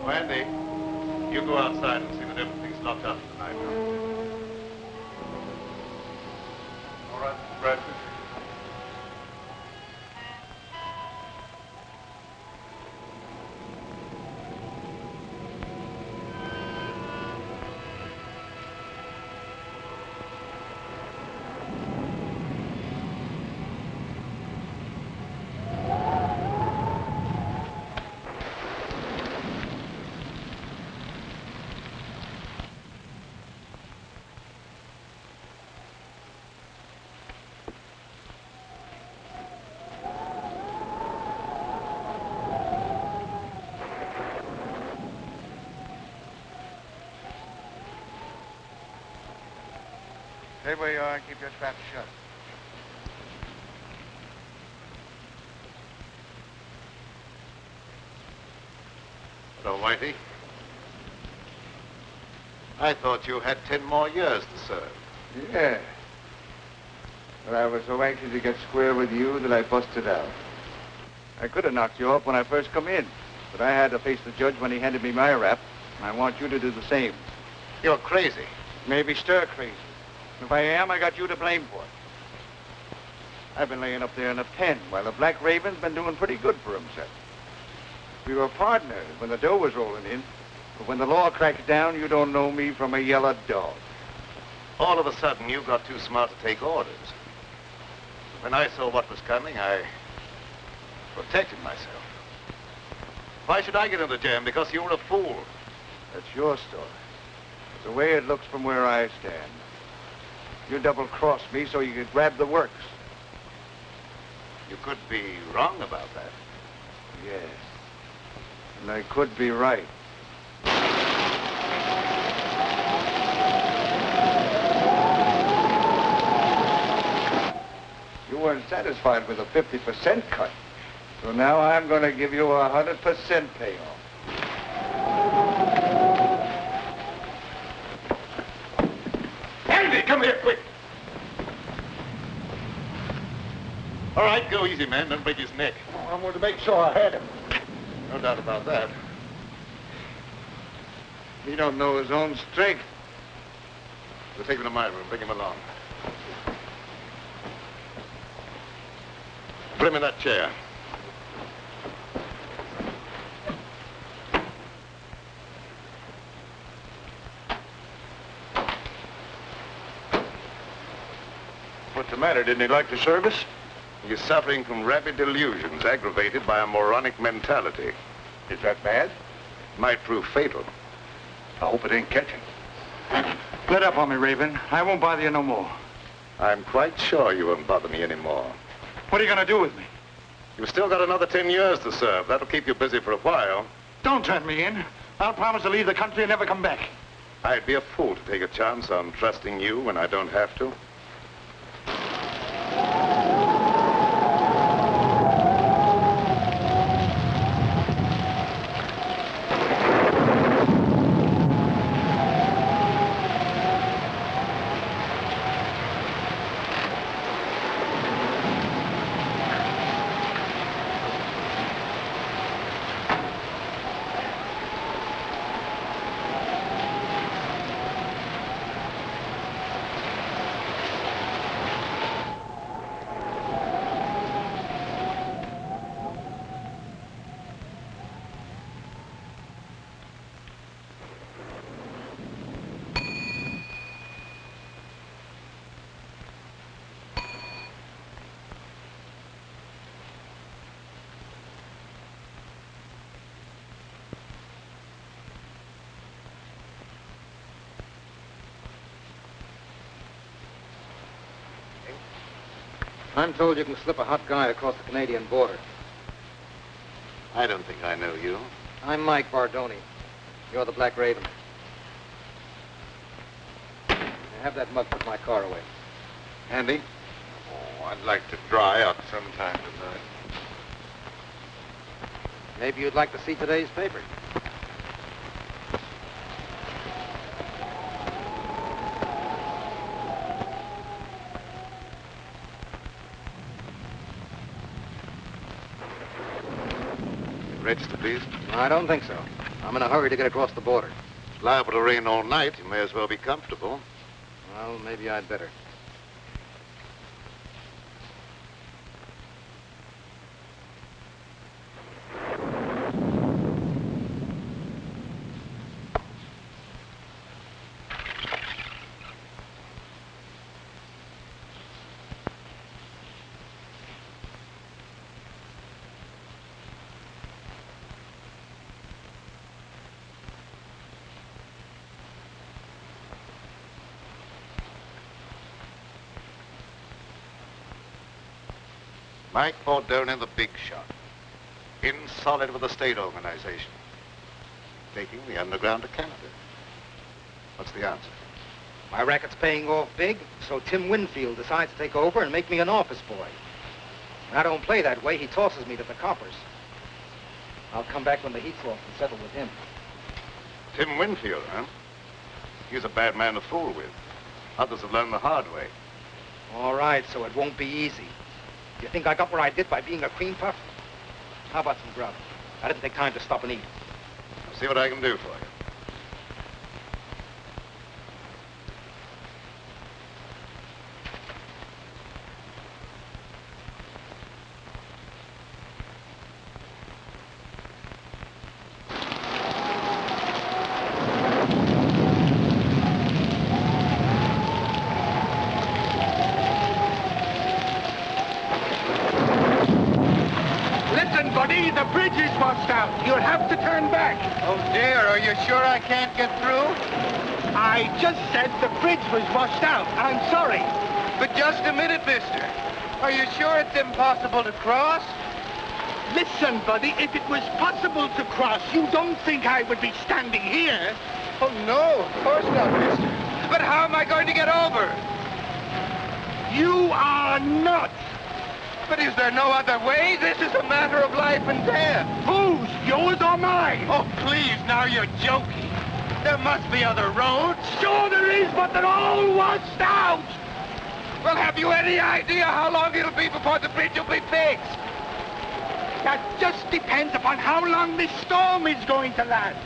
Andy, you go outside and see that everything's locked up tonight. All right, Bradford. Stay where you are and keep your trap shut. Hello, Whitey. I thought you had 10 more years to serve. Yeah. But I was so anxious to get square with you that I busted out. I could have knocked you off when I first come in, but I had to face the judge when he handed me my rap, and I want you to do the same. You're crazy. Maybe stir crazy. If I am, I got you to blame for it. I've been laying up there in a pen while the Black Raven's been doing pretty good for himself. We were partners when the dough was rolling in, but when the law cracks down, you don't know me from a yellow dog. All of a sudden, you got too smart to take orders. When I saw what was coming, I protected myself. Why should I get into jam? Because you were a fool. That's your story. It's the way it looks from where I stand. You double-crossed me so you could grab the works. You could be wrong about that. Yes. And I could be right. You weren't satisfied with a 50% cut. So now I'm going to give you a 100% payoff. Andy, come here, quick. All right, go easy, man. Don't break his neck. Oh, I wanted to make sure I had him. No doubt about that. He don't know his own strength. We'll take him to my room. Bring him along. Put him in that chair. What's the matter? Didn't he like the service? He's suffering from rapid delusions aggravated by a moronic mentality. Is that bad? Might prove fatal. I hope it ain't catching. Let up on me, Raven. I won't bother you no more. I'm quite sure you won't bother me anymore. What are you going to do with me? You've still got another 10 years to serve. That'll keep you busy for a while. Don't turn me in. I'll promise to leave the country and never come back. I'd be a fool to take a chance on trusting you when I don't have to. I'm told you can slip a hot guy across the Canadian border. I don't think I know you. I'm Mike Bardoni. You're the Black Raven. Now have that mug put my car away. Andy? Oh, I'd like to dry up sometime tonight. Maybe you'd like to see today's paper. Register, please. I don't think so. I'm in a hurry to get across the border. It's liable to rain all night. You may as well be comfortable. Well, maybe I'd better. Mike Bardoni, the big shot. In solid with the state organization. Taking the underground to Canada. What's the answer? My racket's paying off big, so Tim Winfield decides to take over and make me an office boy. When I don't play that way, he tosses me to the coppers. I'll come back when the heat's off and settle with him. Tim Winfield, huh? He's a bad man to fool with. Others have learned the hard way. All right, so it won't be easy. You think I got where I did by being a cream puff? How about some grub? I didn't take time to stop and eat. I'll see what I can do for you. The bridge is washed out. You'll have to turn back. Oh, dear. Are you sure I can't get through? I just said the bridge was washed out. I'm sorry. But just a minute, mister. Are you sure it's impossible to cross? Listen, buddy, if it was possible to cross, you don't think I would be standing here? Oh, no, of course not, mister. But how am I going to get over? You are nuts. But is there no other way? This is a matter of life and death. Whose? Yours or mine? Oh, please, now you're joking. There must be other roads. Sure there is, but they're all washed out. Well, have you any idea how long it'll be before the bridge will be fixed? That just depends upon how long this storm is going to last.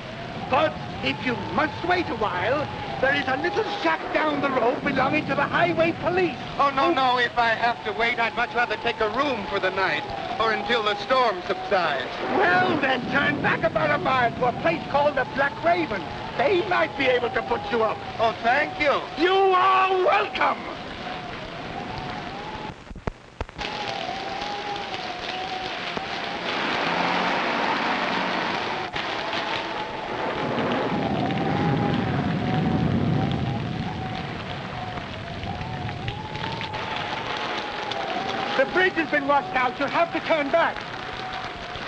But if you must wait a while, there is a little shack down the road belonging to the highway police. Oh, no. If I have to wait, I'd much rather take a room for the night or until the storm subsides. Well, then turn back about a mile to a place called the Black Raven. They might be able to put you up. Oh, thank you. You are welcome. The bridge has been washed out. You'll have to turn back.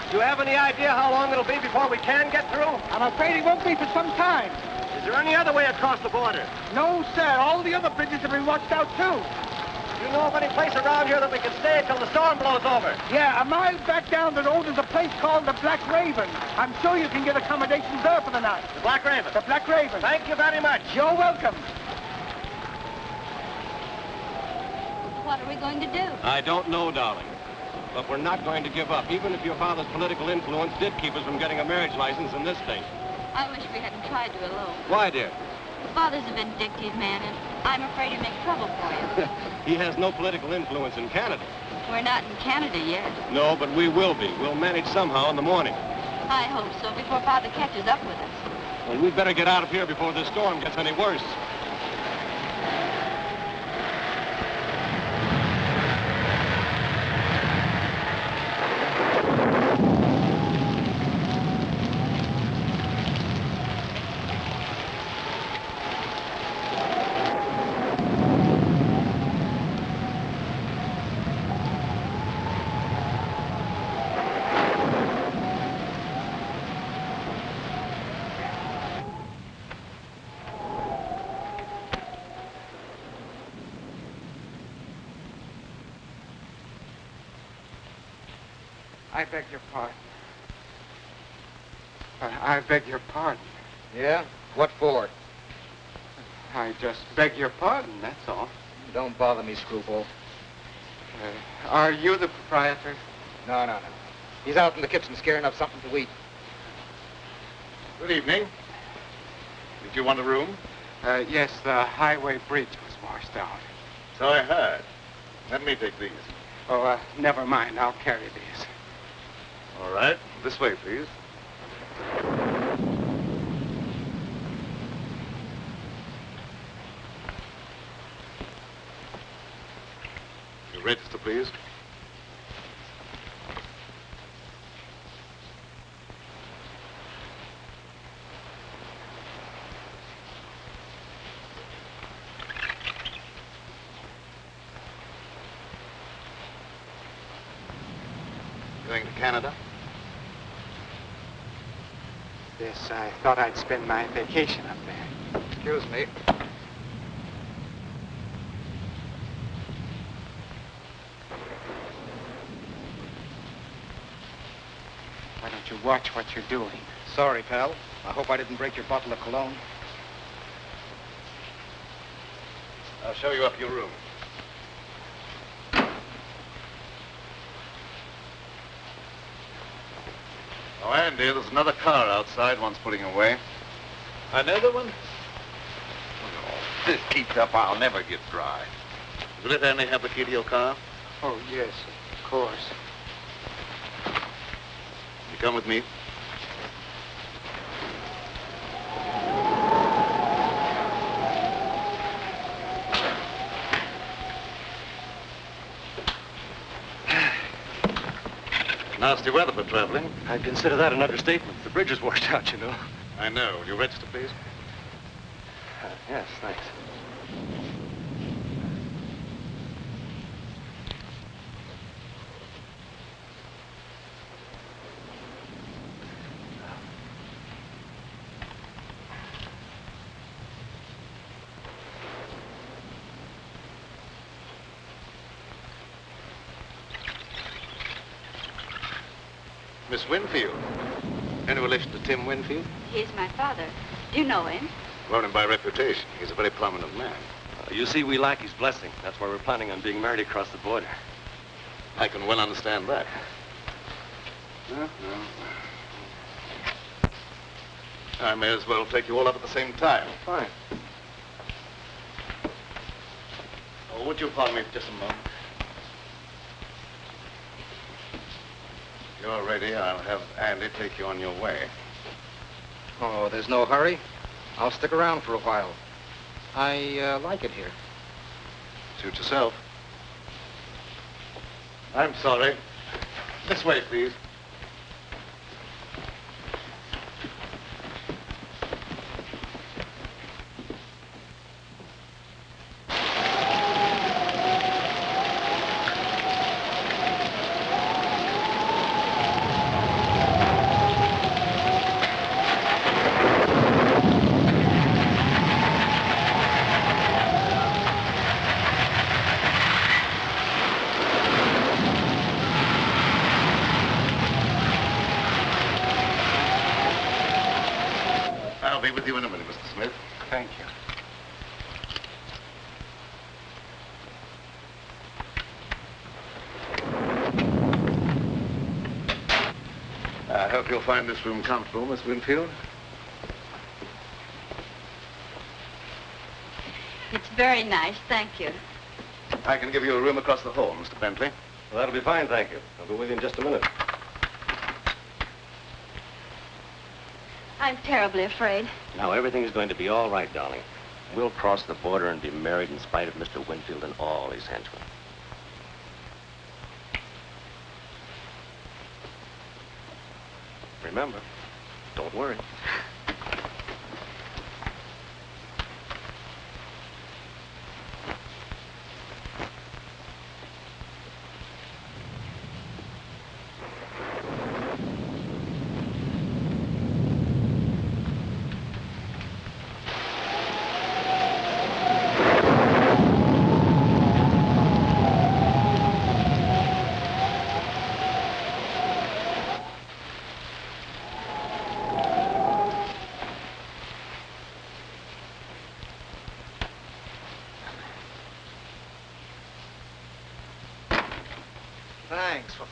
Do you have any idea how long it'll be before we can get through? I'm afraid it won't be for some time. Is there any other way across the border? No, sir. All the other bridges have been washed out, too. Do you know of any place around here that we can stay until the storm blows over? Yeah, a mile back down the road is a place called the Black Raven. I'm sure you can get accommodations there for the night. The Black Raven? The Black Raven. Thank you very much. You're welcome. What are we going to do? I don't know, darling. But we're not going to give up, even if your father's political influence did keep us from getting a marriage license in this state. I wish we hadn't tried to elope. Why, dear? Father's a vindictive man, and I'm afraid he'd make trouble for you. He has no political influence in Canada. We're not in Canada yet. No, but we will be. We'll manage somehow in the morning. I hope so, before Father catches up with us. Well, we'd better get out of here before this storm gets any worse. I beg your pardon. I beg your pardon. Yeah? What for? I just beg your pardon, that's all. Don't bother me, screwball. Are you the proprietor? No. He's out in the kitchen scaring up something to eat. Good evening. Did you want a room? Yes, the highway bridge was washed out. So I heard. Let me take these. Oh, never mind. I'll carry these. All right. This way, please. Your register, please. Going to Canada? Yes, I thought I'd spend my vacation up there. Excuse me. Why don't you watch what you're doing? Sorry, pal. I hope I didn't break your bottle of cologne. I'll show you up your room. Oh, Andy, there's another car outside one's putting away. Another one? Oh, if this keeps up, I'll never get dry. Will it Andy have the key to your car? Oh, yes, of course. You come with me. Nasty weather for traveling. I'd consider that an understatement. The bridge is washed out, you know. I know. Will you register, please? Yes, thanks. Miss Winfield. Any relation to Tim Winfield? He's my father. Do you know him? Known him by reputation. He's a very prominent man. You see, we lack his blessing. That's why we're planning on being married across the border. I can well understand that. No. I may as well take you all up at the same time. Fine. Oh, would you pardon me for just a moment? If you're ready, I'll have Andy take you on your way. Oh, there's no hurry. I'll stick around for a while. I like it here. Suit yourself. I'm sorry. This way, please. I'll be with you in a minute, Mr. Smith. Thank you. I hope you'll find this room comfortable, Miss Winfield. It's very nice, thank you. I can give you a room across the hall, Mr. Bentley. Well, that'll be fine, thank you. I'll be with you in just a minute. I'm terribly afraid. Now, everything's going to be all right, darling. We'll cross the border and be married in spite of Mr. Winfield and all his henchmen. Remember, don't worry.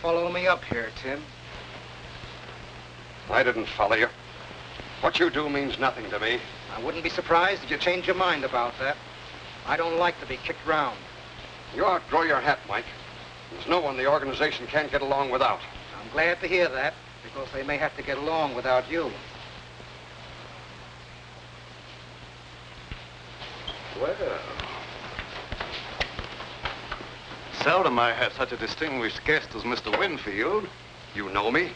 follow me up here, Tim. I didn't follow you. What you do means nothing to me. I wouldn't be surprised if you changed your mind about that. I don't like to be kicked around. You outgrow your hat, Mike. There's no one the organization can't get along without. I'm glad to hear that, because they may have to get along without you. Well, Seldom I have such a distinguished guest as Mr. Winfield. you know me?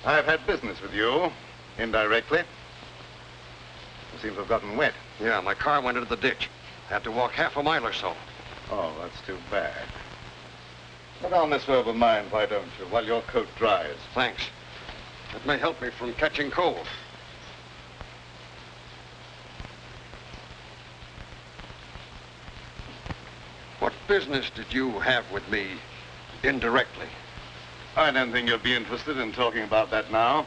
I've had business with you, indirectly. You seem to have gotten wet. Yeah, my car went into the ditch. Had to walk half a mile or so. Oh, that's too bad. Put on this robe of mine, why don't you, while your coat dries? Thanks. It may help me from catching cold. What business did you have with me indirectly? I don't think you'll be interested in talking about that now.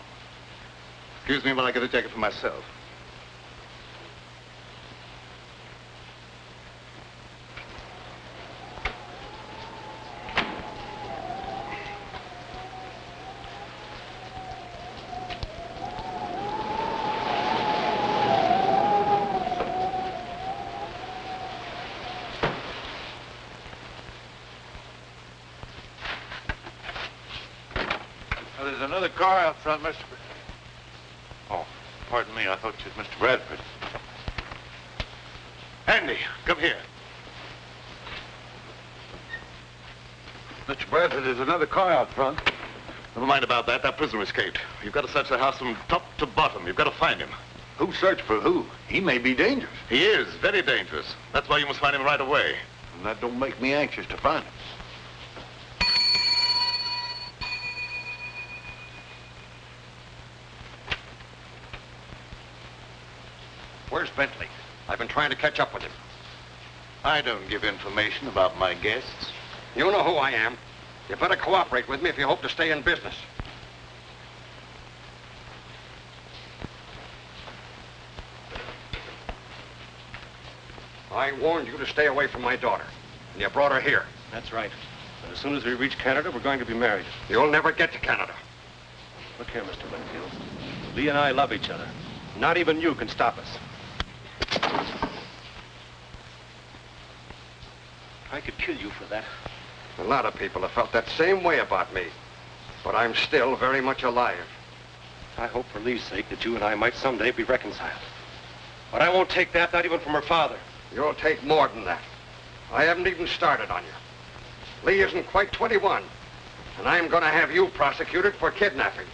Excuse me while I get a jacket for myself. There's another car out front, Mr. Oh, pardon me. I thought you was Mr. Bradford. Andy, come here. Mr. Bradford, there's another car out front. Never mind about that. That prisoner escaped. You've got to search the house from top to bottom. You've got to find him. Who searched for who? He may be dangerous. He is very dangerous. That's why you must find him right away. And that don't make me anxious to find him. Where's Bentley? I've been trying to catch up with him. I don't give information about my guests. You know who I am. You better cooperate with me if you hope to stay in business. I warned you to stay away from my daughter, and you brought her here. That's right. But as soon as we reach Canada, we're going to be married. You'll never get to Canada. Look here, Mr. Winfield. Lee and I love each other. Not even you can stop us. I could kill you for that. A lot of people have felt that same way about me. But I'm still very much alive. I hope for Lee's sake that you and I might someday be reconciled. But I won't take that, not even from her father. You'll take more than that. I haven't even started on you. Lee isn't quite 21, and I'm going to have you prosecuted for kidnapping.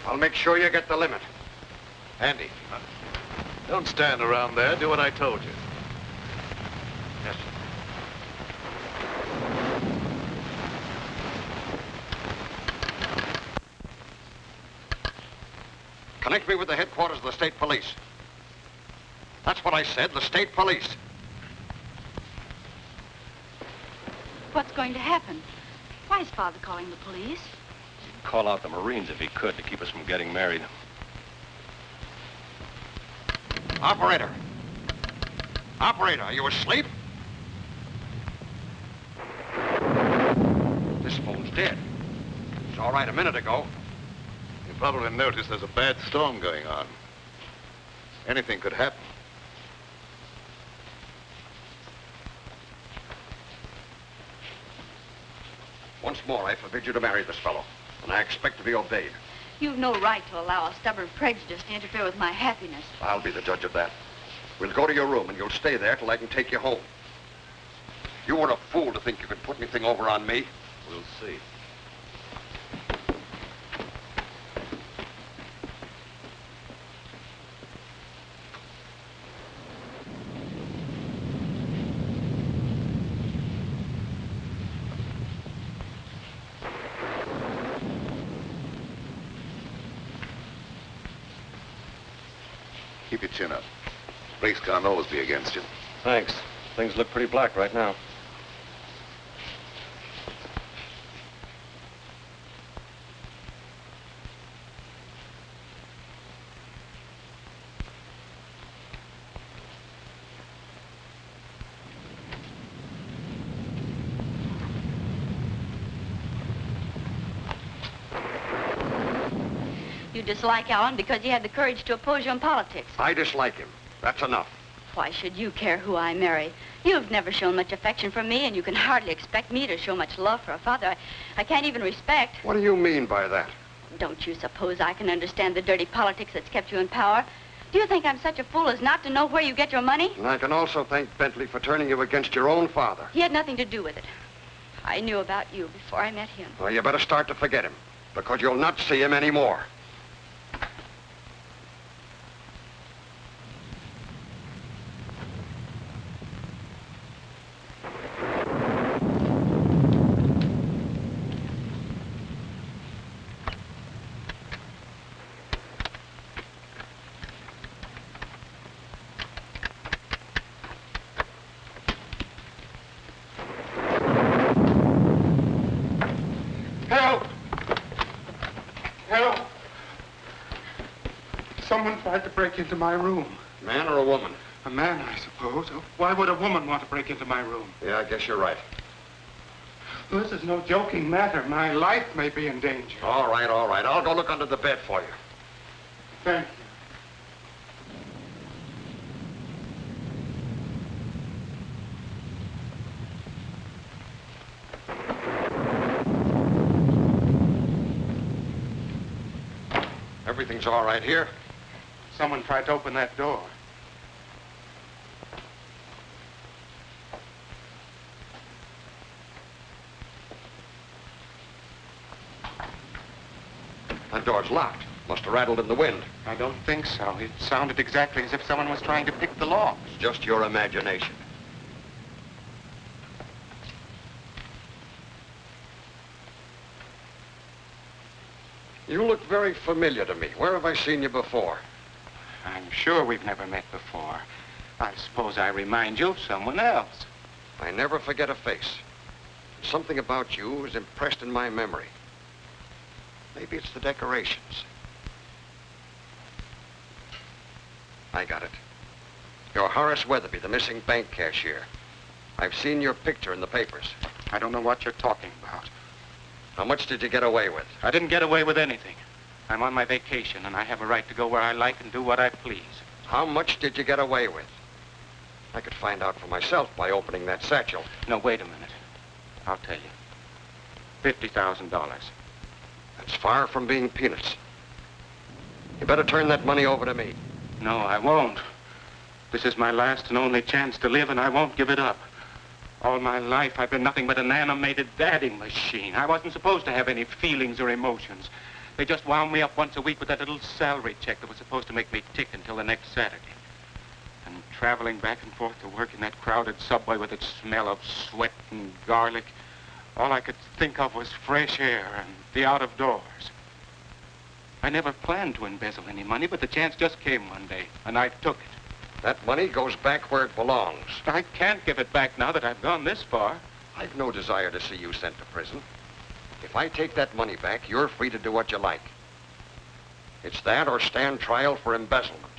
I'll make sure you get the limit. Andy, don't stand around there. Do what I told you. Yes, sir. Connect me with the headquarters of the state police. That's what I said, the state police. What's going to happen? Why is Father calling the police? He'd call out the Marines if he could to keep us from getting married. Operator. Operator, are you asleep? This phone's dead. It was all right a minute ago. You probably noticed there's a bad storm going on. Anything could happen. Once more, I forbid you to marry this fellow, and I expect to be obeyed. You've no right to allow a stubborn prejudice to interfere with my happiness. I'll be the judge of that. We'll go to your room, and you'll stay there till I can take you home. You were a fool to think you could put anything over on me. We'll see. Keep your chin up. Race can't always be against you. Thanks. Things look pretty black right now. You dislike Alan because he had the courage to oppose you in politics. I dislike him. That's enough. Why should you care who I marry? You've never shown much affection for me, and you can hardly expect me to show much love for a father I can't even respect. What do you mean by that? Don't you suppose I can understand the dirty politics that's kept you in power? Do you think I'm such a fool as not to know where you get your money? And I can also thank Bentley for turning you against your own father. He had nothing to do with it. I knew about you before I met him. Well, you better start to forget him, because you'll not see him anymore. Someone tried to break into my room. Man or a woman? A man, I suppose. Why would a woman want to break into my room? Yeah, I guess you're right. This is no joking matter. My life may be in danger. All right, all right. I'll go look under the bed for you. Thank you. Everything's all right here. Someone tried to open that door. That door's locked. Must have rattled in the wind. I don't think so. It sounded exactly as if someone was trying to pick the lock. It's just your imagination. You look very familiar to me. Where have I seen you before? I'm sure we've never met before. I suppose I remind you of someone else. I never forget a face. Something about you is impressed in my memory. Maybe it's the decorations. I got it. You're Horace Weatherby, the missing bank cashier. I've seen your picture in the papers. I don't know what you're talking about. How much did you get away with? I didn't get away with anything. I'm on my vacation, and I have a right to go where I like and do what I please. How much did you get away with? I could find out for myself by opening that satchel. No, wait a minute. I'll tell you. $50,000. That's far from being peanuts. You better turn that money over to me. No, I won't. This is my last and only chance to live, and I won't give it up. All my life, I've been nothing but an animated dadding machine. I wasn't supposed to have any feelings or emotions. They just wound me up once a week with that little salary check that was supposed to make me tick until the next Saturday. And traveling back and forth to work in that crowded subway with its smell of sweat and garlic, all I could think of was fresh air and the out of doors. I never planned to embezzle any money, but the chance just came one day, and I took it. That money goes back where it belongs. I can't give it back now that I've gone this far. I've no desire to see you sent to prison. If I take that money back, you're free to do what you like. It's that or stand trial for embezzlement.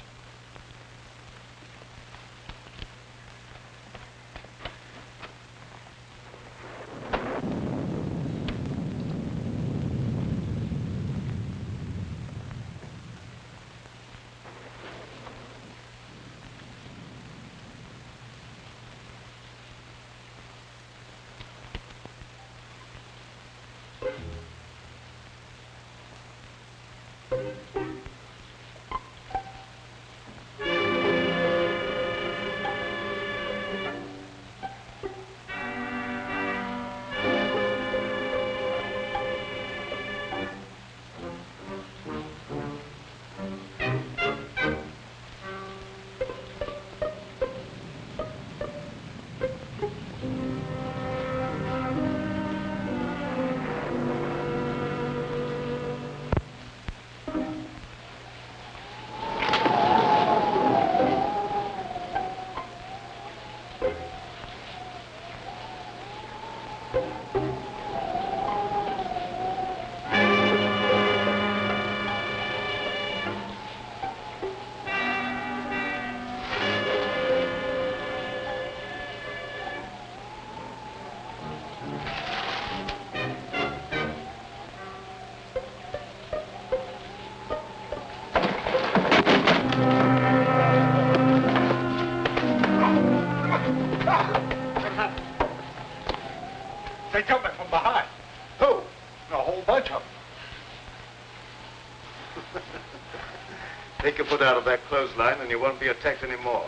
Take your foot out of that clothesline and you won't be attacked anymore.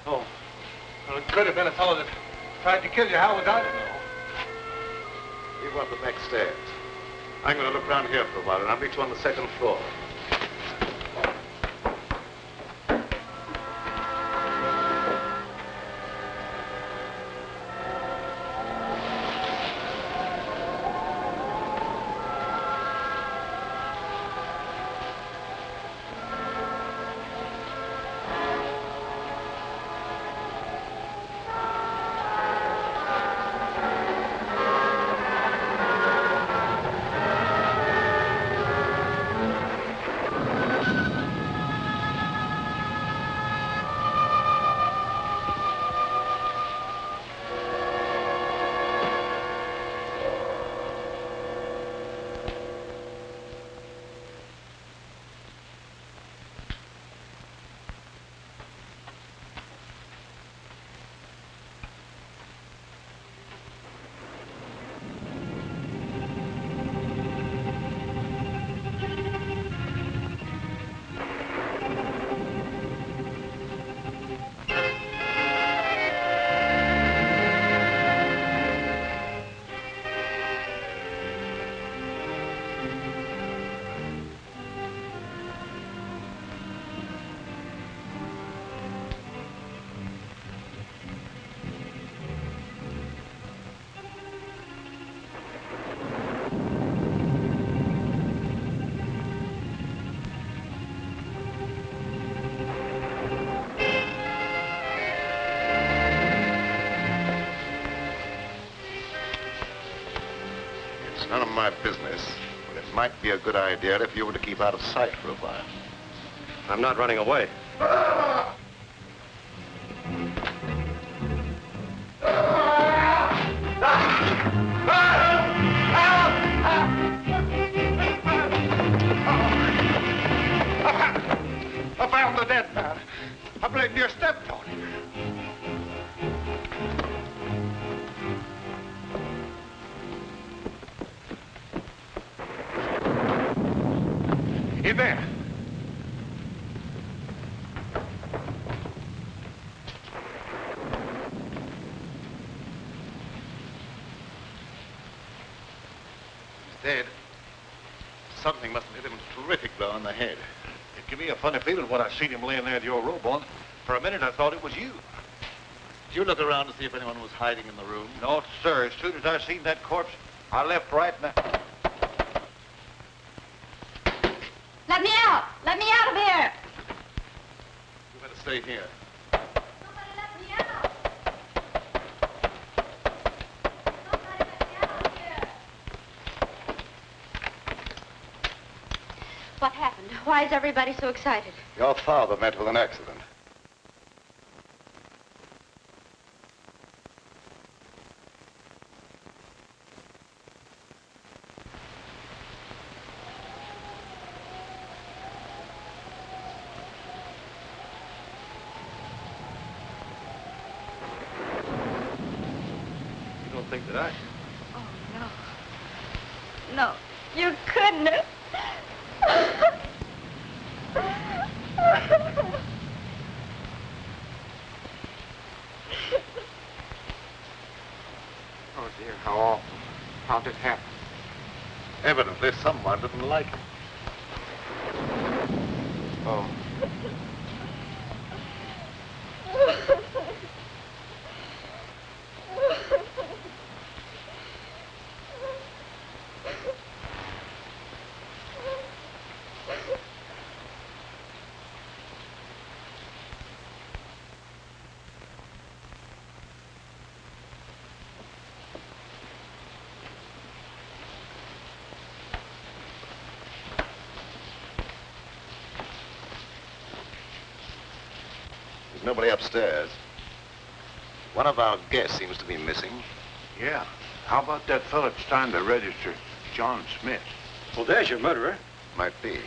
Oh. Well, it could have been a fellow that tried to kill you. How was I to know? You go up the back stairs. I'm going to look around here for a while, and I'll meet you on the second floor. It's none of my business, but it might be a good idea if you were to keep out of sight for a while. I'm not running away. I found the dead man. I believe you stepped on him. In there. He's dead. Something must have hit him a terrific blow on the head. It gave me a funny feeling when I seen him laying there with your robe on. For a minute, I thought it was you. Did you look around to see if anyone was hiding in the room? No, sir. As soon as I seen that corpse, I left right now. Let me out! Let me out of here! You better stay here. Somebody let me out! Somebody let me out of here! What happened? Why is everybody so excited? Your father met with an accident. You don't think that I... Oh, no. No, you couldn't have. Oh, dear, how awful. How'd this happen? Evidently, someone didn't like him. Oh. There's nobody upstairs. One of our guests seems to be missing. Yeah. How about that fellow that's trying to register, John Smith? Well, there's your murderer. Might be.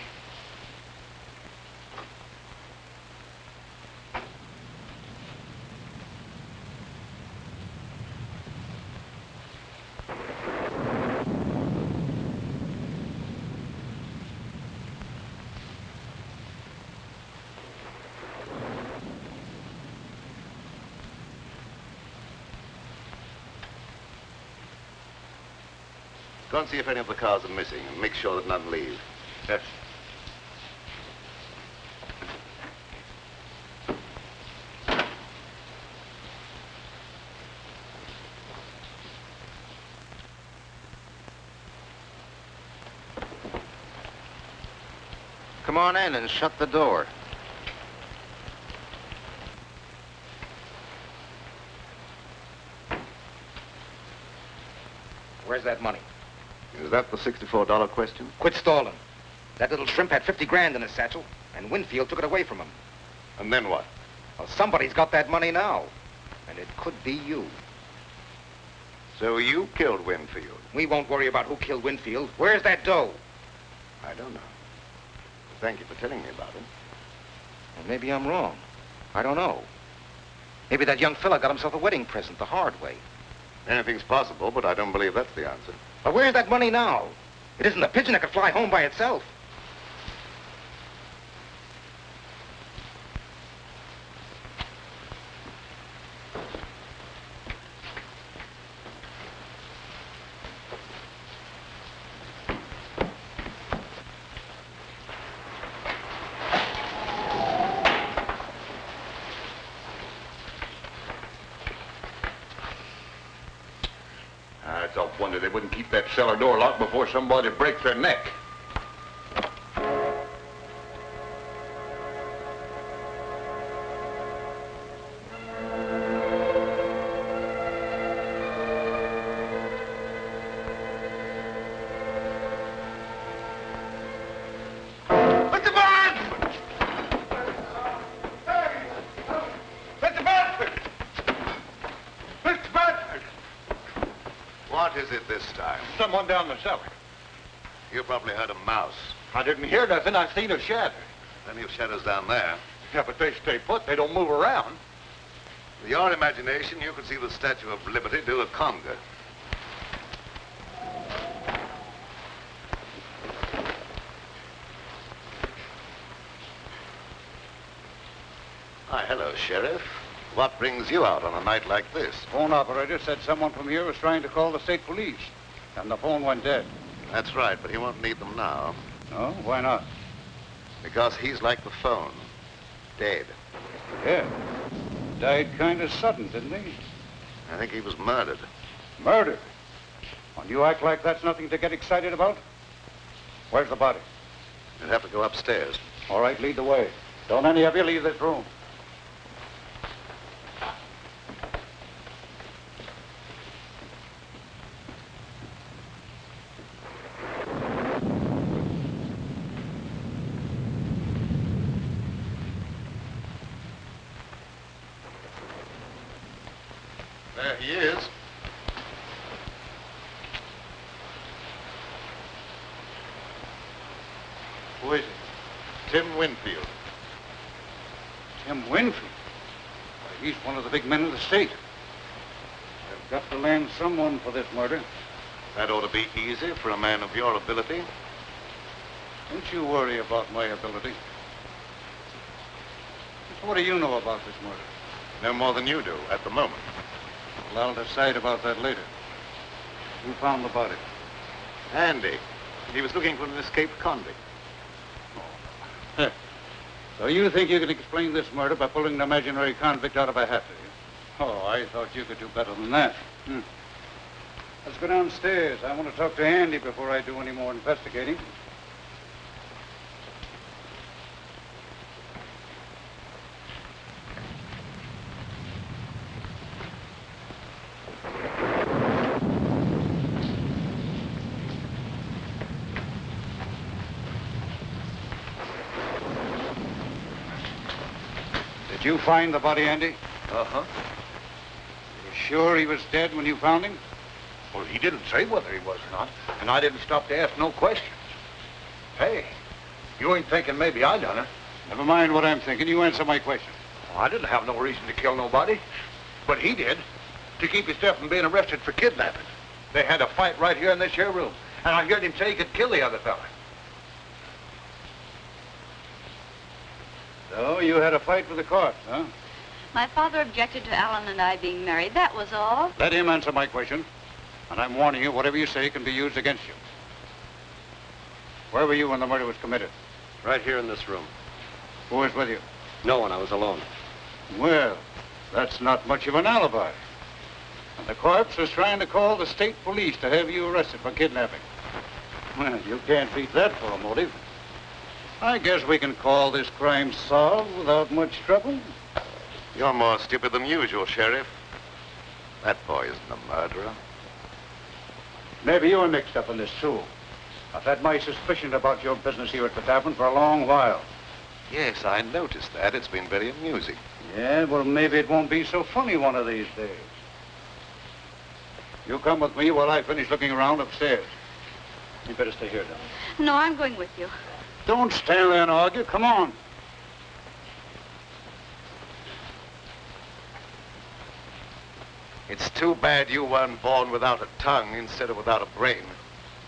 Go and see if any of the cars are missing and make sure that none leave. Yes. Come on in and shut the door. Where's that money? Is that the $64 question? Quit stalling. That little shrimp had 50 grand in his satchel, and Winfield took it away from him. And then what? Well, somebody's got that money now, and it could be you. So you killed Winfield? We won't worry about who killed Winfield. Where's that dough? I don't know. Thank you for telling me about it. Well, maybe I'm wrong. I don't know. Maybe that young fella got himself a wedding present the hard way. Anything's possible, but I don't believe that's the answer. But where's that money now? It isn't a pigeon that could fly home by itself. It's a wonder they wouldn't keep that cellar door locked before somebody breaks their neck. What is it this time? Someone down the cellar. You probably heard a mouse. I didn't hear nothing. I seen a shadow. Plenty of shadows down there. Yeah, but they stay put. They don't move around. With your imagination, you could see the Statue of Liberty do a conga. Hi, hello, Sheriff. What brings you out on a night like this? Phone operator said someone from here was trying to call the state police, and the phone went dead. That's right, but he won't need them now. No? Why not? Because he's like the phone. Dead. Yeah. Died kind of sudden, didn't he? I think he was murdered. Murdered? When you act like that's nothing to get excited about? Where's the body? You'd have to go upstairs. All right, lead the way. Don't any of you leave this room. There he is. Who is it? Tim Winfield. Tim Winfield? Why, he's one of the big men in the state. They've got to land someone for this murder. That ought to be easy for a man of your ability. Don't you worry about my ability. Just what do you know about this murder? No more than you do at the moment. Well, I'll decide about that later. Who found the body? Andy. He was looking for an escaped convict. So you think you can explain this murder by pulling an imaginary convict out of a hat, do you? Oh, I thought you could do better than that. Let's go downstairs. I want to talk to Andy before I do any more investigating. Did you find the body, Andy? Uh-huh. You sure he was dead when you found him? Well, he didn't say whether he was or not, and I didn't stop to ask no questions. Hey, you ain't thinking maybe I done it? Never mind what I'm thinking. You answer my question. Well, I didn't have no reason to kill nobody, but he did, to keep himself from being arrested for kidnapping. They had a fight right here in this here room, and I heard him say he could kill the other fella. So you had a fight with the court, huh? My father objected to Alan and I being married. That was all. Let him answer my question. And I'm warning you, whatever you say can be used against you. Where were you when the murder was committed? Right here in this room. Who was with you? No one. I was alone. Well, that's not much of an alibi. And the corpse was trying to call the state police to have you arrested for kidnapping. Well, you can't beat that for a motive. I guess we can call this crime solved without much trouble. You're more stupid than usual, Sheriff. That boy isn't a murderer. Maybe you were mixed up in this, too. I've had my suspicion about your business here at the tavern for a long while. Yes, I noticed that. It's been very amusing. Yeah, well, maybe it won't be so funny one of these days. You come with me while I finish looking around upstairs. You better stay here, Don. No, I'm going with you. Don't stand there and argue. Come on. It's too bad you weren't born without a tongue instead of without a brain.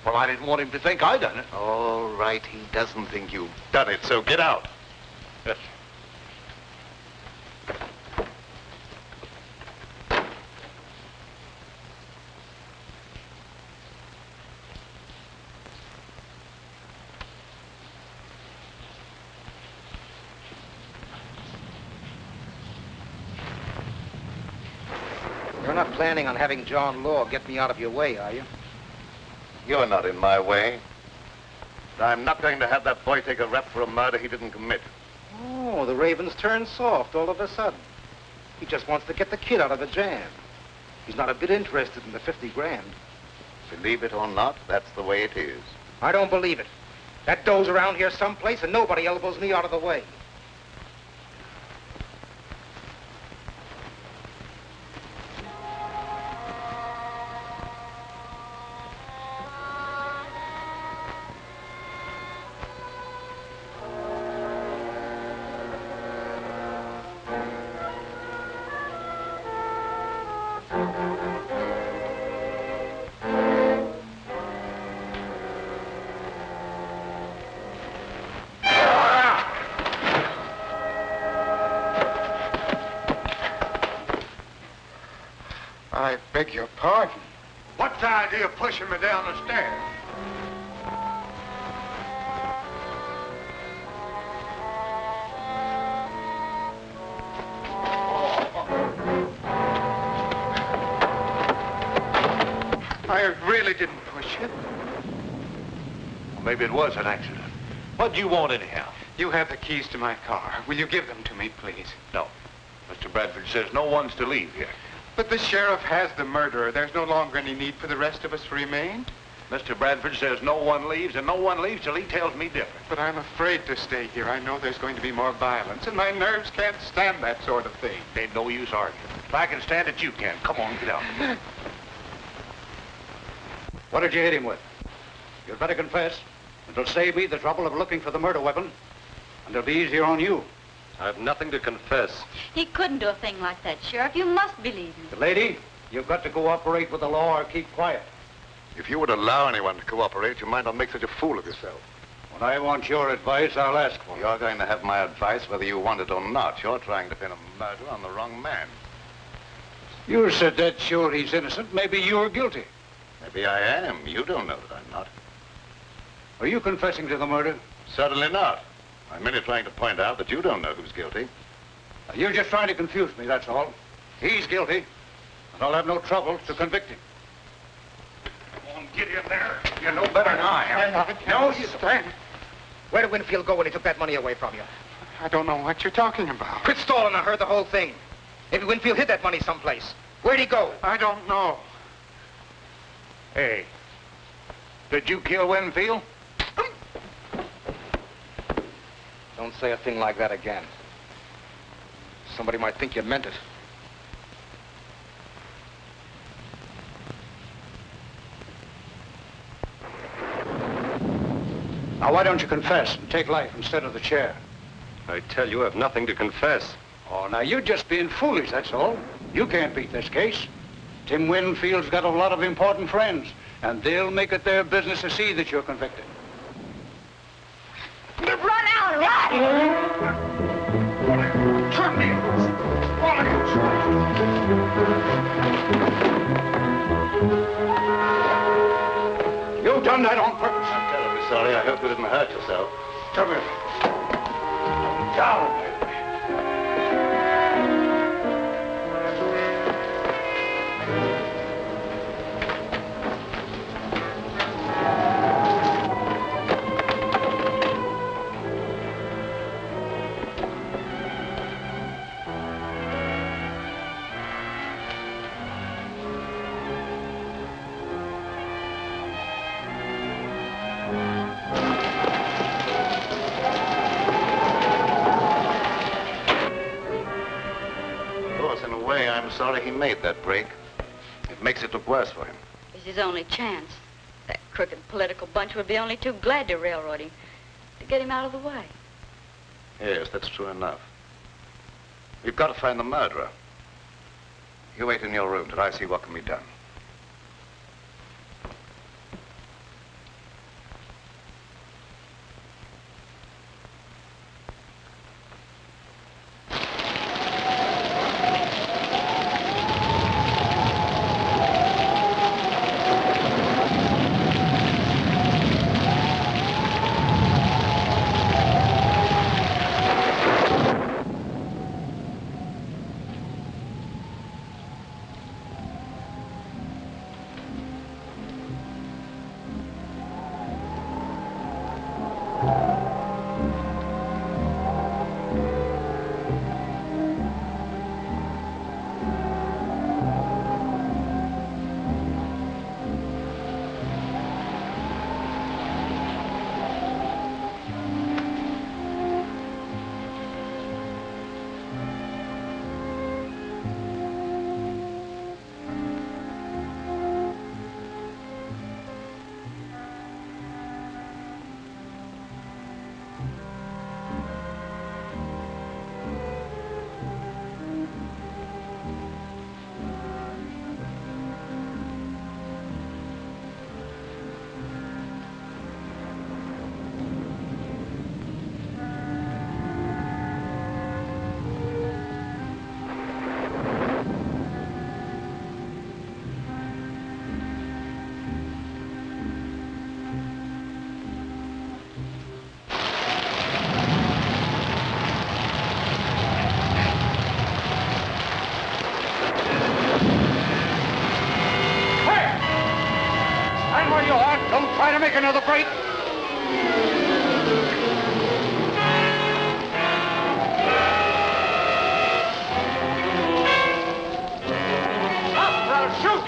Well, I didn't want him to think I done it. All right, he doesn't think you've done it, so get out. Yes. You're not planning on having John Law get me out of your way, are you? You're not in my way. I'm not going to have that boy take a rap for a murder he didn't commit. Oh, the Raven's turned soft all of a sudden. He just wants to get the kid out of a jam. He's not a bit interested in the 50 grand. Believe it or not, that's the way it is. I don't believe it. That dough's around here someplace and nobody elbows me out of the way. I beg your pardon. What's the idea of pushing me down the stairs? I really didn't push you. Well, maybe it was an accident. What do you want anyhow? You have the keys to my car. Will you give them to me, please? No. Mr. Bradford says no one's to leave here. But the sheriff has the murderer. There's no longer any need for the rest of us to remain. Mr. Bradford says no one leaves, and no one leaves till he tells me different. But I'm afraid to stay here. I know there's going to be more violence, and my nerves can't stand that sort of thing. Ain't no use arguing. If I can stand it, you can. Come on, get out. What did you hit him with? You'd better confess. It'll save me the trouble of looking for the murder weapon, and it'll be easier on you. I've nothing to confess. He couldn't do a thing like that, Sheriff. You must believe me. But lady, you've got to cooperate with the law or keep quiet. If you would allow anyone to cooperate, you might not make such a fool of yourself. When I want your advice, I'll ask for it. You're going to have my advice whether you want it or not. You're trying to pin a murder on the wrong man. You said that sure he's innocent. Maybe you're guilty. Maybe I am. You don't know that I'm not. Are you confessing to the murder? Certainly not. I'm merely trying to point out that you don't know who's guilty. You're just trying to confuse me, that's all. He's guilty, and I'll have no trouble to convict him. Come on, get in there. You know better than I am. No, stand. Where did Winfield go when he took that money away from you? I don't know what you're talking about. Quit stalling. I heard the whole thing. Maybe Winfield hid that money someplace. Where'd he go? I don't know. Hey, did you kill Winfield? Don't say a thing like that again. Somebody might think you meant it. Now, why don't you confess and take life instead of the chair? I tell you, I've nothing to confess. Oh, now, you're just being foolish, that's all. You can't beat this case. Tim Winfield's got a lot of important friends, and they'll make it their business to see that you're convicted. Run out, run! Turn me. All of you. done that on purpose. I'm terribly sorry. I hope you didn't hurt yourself. Come here. Down. Sorry he made that break. It makes it look worse for him. It's his only chance. That crooked political bunch would be only too glad to railroad him, to get him out of the way. Yes, that's true enough. We've got to find the murderer. You wait in your room till I see what can be done. Try to make another break. Stop, or I'll shoot!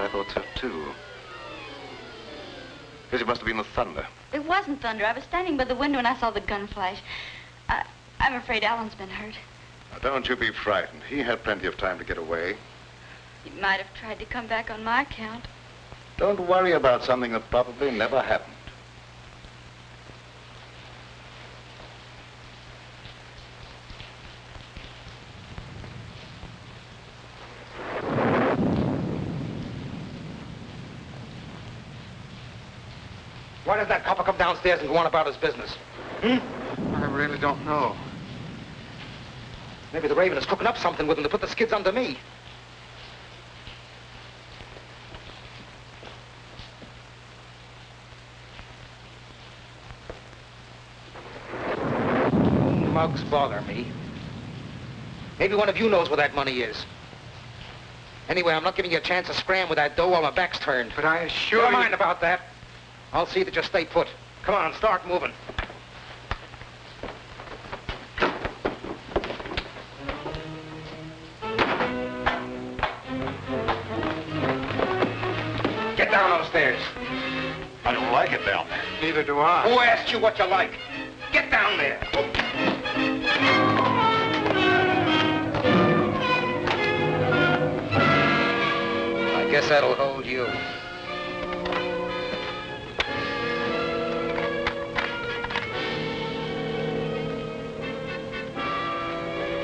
I thought so, too. Guess it must have been the thunder. It wasn't thunder. I was standing by the window and I saw the gun flash. I'm afraid Alan's been hurt. Now, don't you be frightened. He had plenty of time to get away. He might have tried to come back on my account. Don't worry about something that probably never happened. Why did that copper come downstairs and go on about his business? I really don't know. Maybe the Raven is cooking up something with him to put the skids under me. Mugs bother me. Maybe one of you knows where that money is. Anyway, I'm not giving you a chance to scram with that dough while my back's turned. But I assure Never you... mind about that. I'll see that you stay put. Come on, start moving. down those stairs. I don't like it down there. Neither do I. Who asked you what you like? Get down there. I guess that'll hold you.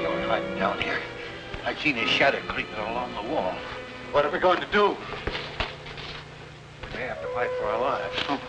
You're hiding down here. I seen his shadow creeping along the wall. What are we going to do? We may have to fight for our lives.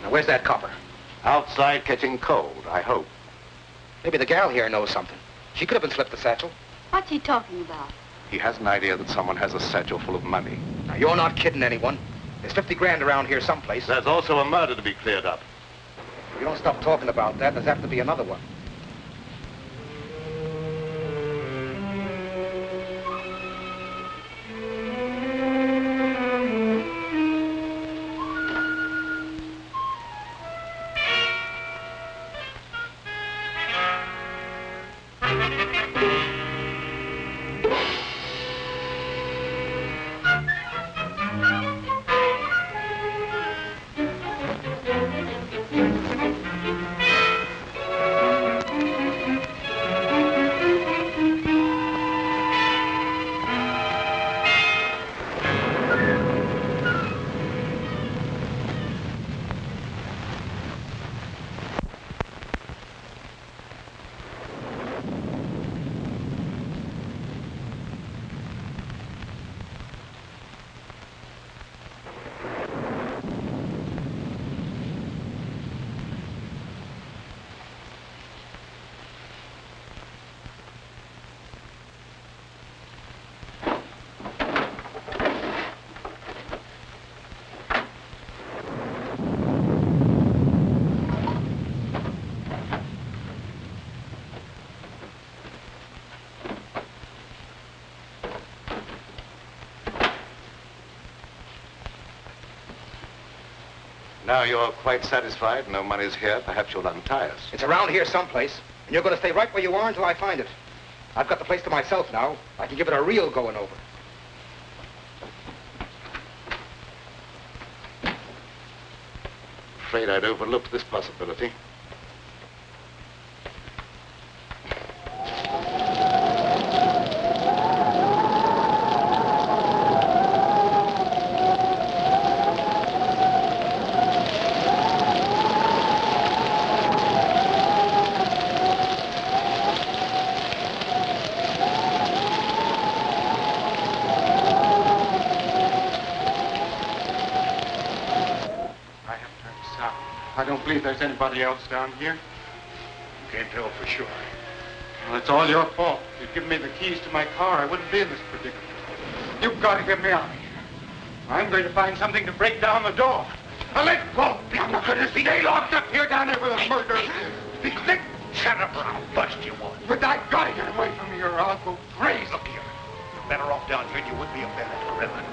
Where's that copper? Outside catching cold, I hope. Maybe the gal here knows something. She could have been slipped the satchel. What's he talking about? He has an idea that someone has a satchel full of money. Now, you're not kidding anyone. There's 50 grand around here someplace. There's also a murder to be cleared up. If you don't stop talking about that, there's apt to be another one. Now you're quite satisfied, no money's here, perhaps you'll untie us. It's around here someplace, and you're going to stay right where you are until I find it. I've got the place to myself now. I can give it a real going over. Afraid I'd overlooked this possibility. I don't believe there's anybody else down here. Can't tell for sure. Well, it's all your fault. If you'd given me the keys to my car, I wouldn't be in this predicament. You've got to get me out of here. I'm going to find something to break down the door. Now let go! I'm not going to stay locked up here down there with a murder. Shut up or I'll bust you one. But I got to get away from here or I'll go crazy. Look here. You're better off down here than you would be up there at the river.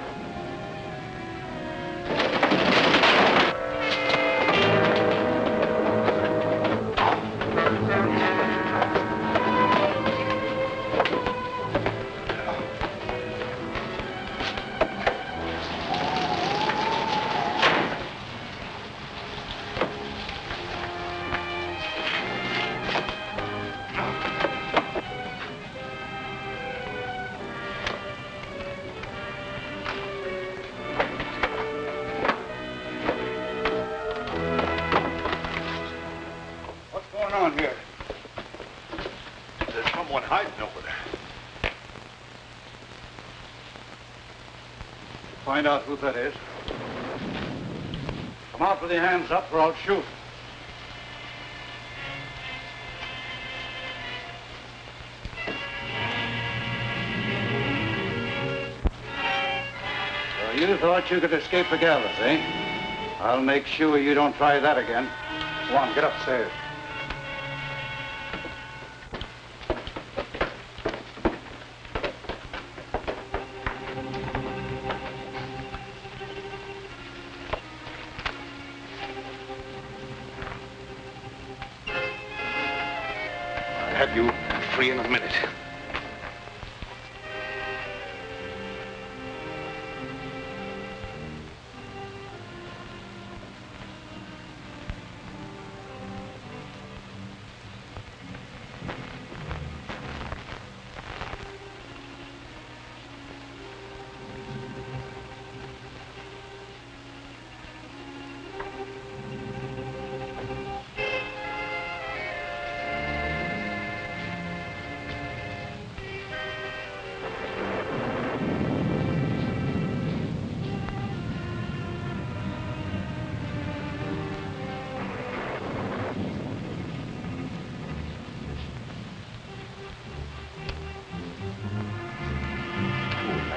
someone hiding over there. Find out who that is. Come out with your hands up or I'll shoot. So you thought you could escape the gallows, eh? I'll make sure you don't try that again. Go on, get upstairs. I'll have you free in a minute.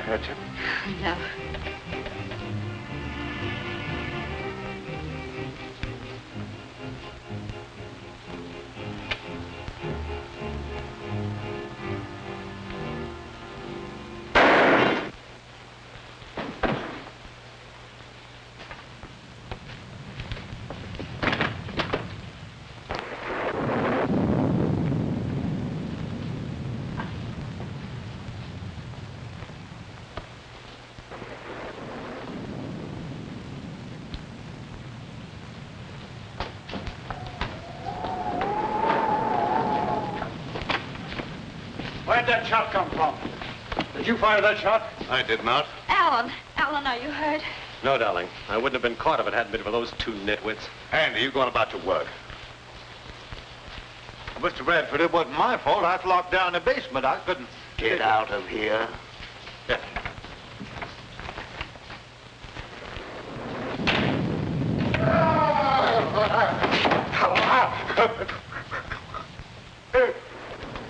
Hurt you? No. Where'd that shot come from? Did you fire that shot? I did not. Alan, are you hurt? No, darling. I wouldn't have been caught if it hadn't been for those two nitwits. Andy, you going about your work. Mr. Bradford, it wasn't my fault. I was locked down in the basement. I couldn't... Get out of here. Yeah.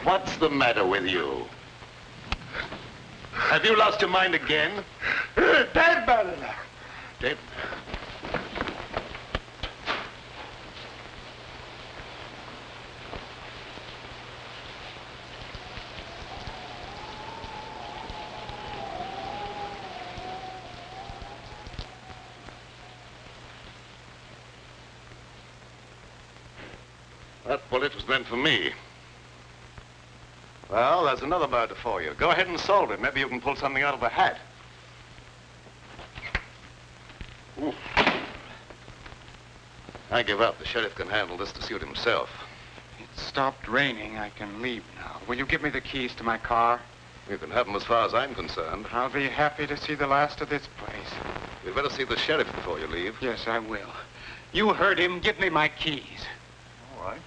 What's the matter with you? Have you lost your mind again? Dead, Bernard. Dead? That bullet was meant for me. Well, there's another murder for you. Go ahead and solve it. Maybe you can pull something out of the hat. Ooh. I give up. The sheriff can handle this to suit himself. It stopped raining. I can leave now. Will you give me the keys to my car? You can have them as far as I'm concerned. I'll be happy to see the last of this place. You'd better see the sheriff before you leave. Yes, I will. You heard him. Give me my keys. All right.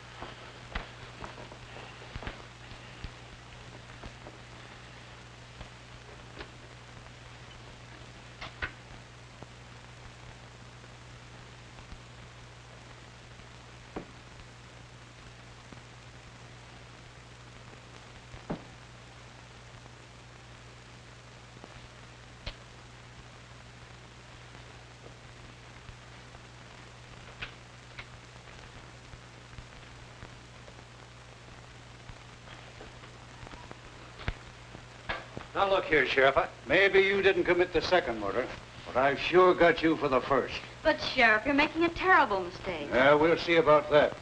Now, look here, Sheriff. Maybe you didn't commit the second murder, but I've sure got you for the first. But, Sheriff, you're making a terrible mistake. Yeah, we'll see about that.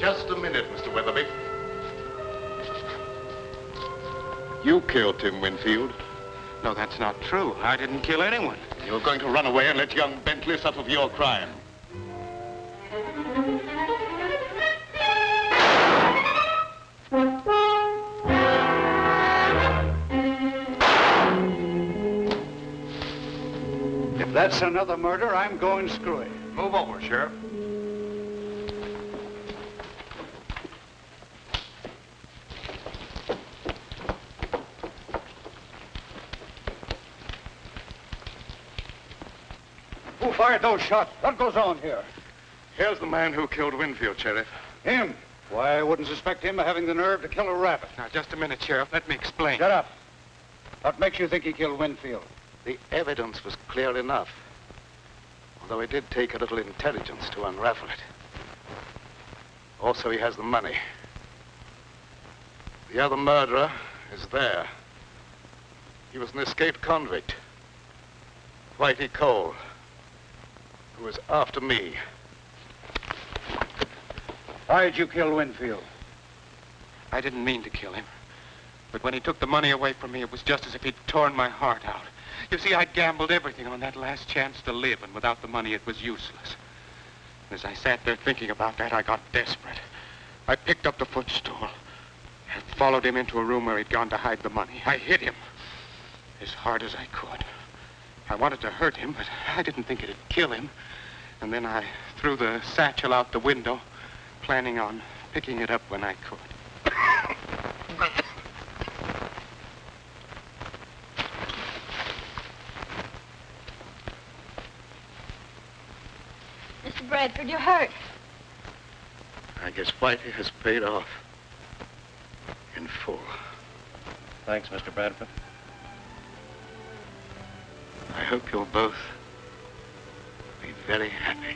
Just a minute, Mr. Weatherby. You killed Tim Winfield. No, that's not true. I didn't kill anyone. You're going to run away and let young Bentley suffer for your crime. If that's another murder, I'm going screwy. Move over, Sheriff. Who fired those shots? What goes on here? Here's the man who killed Winfield, Sheriff. Him? Why, I wouldn't suspect him of having the nerve to kill a rabbit. Now, just a minute, Sheriff. Let me explain. Shut up. What makes you think he killed Winfield? The evidence was clear enough. Although it did take a little intelligence to unravel it. Also, he has the money. The other murderer is there. He was an escaped convict. Whitey Cole, who was after me. Why did you kill Winfield? I didn't mean to kill him. But when he took the money away from me, it was just as if he'd torn my heart out. You see, I'd gambled everything on that last chance to live, and without the money, it was useless. As I sat there thinking about that, I got desperate. I picked up the footstool. I followed him into a room where he'd gone to hide the money. I hit him as hard as I could. I wanted to hurt him, but I didn't think it'd kill him. And then I threw the satchel out the window, planning on picking it up when I could. Mr. Bradford, you're hurt. I guess Whitey has paid off in full. Thanks, Mr. Bradford. I hope you'll both be very happy.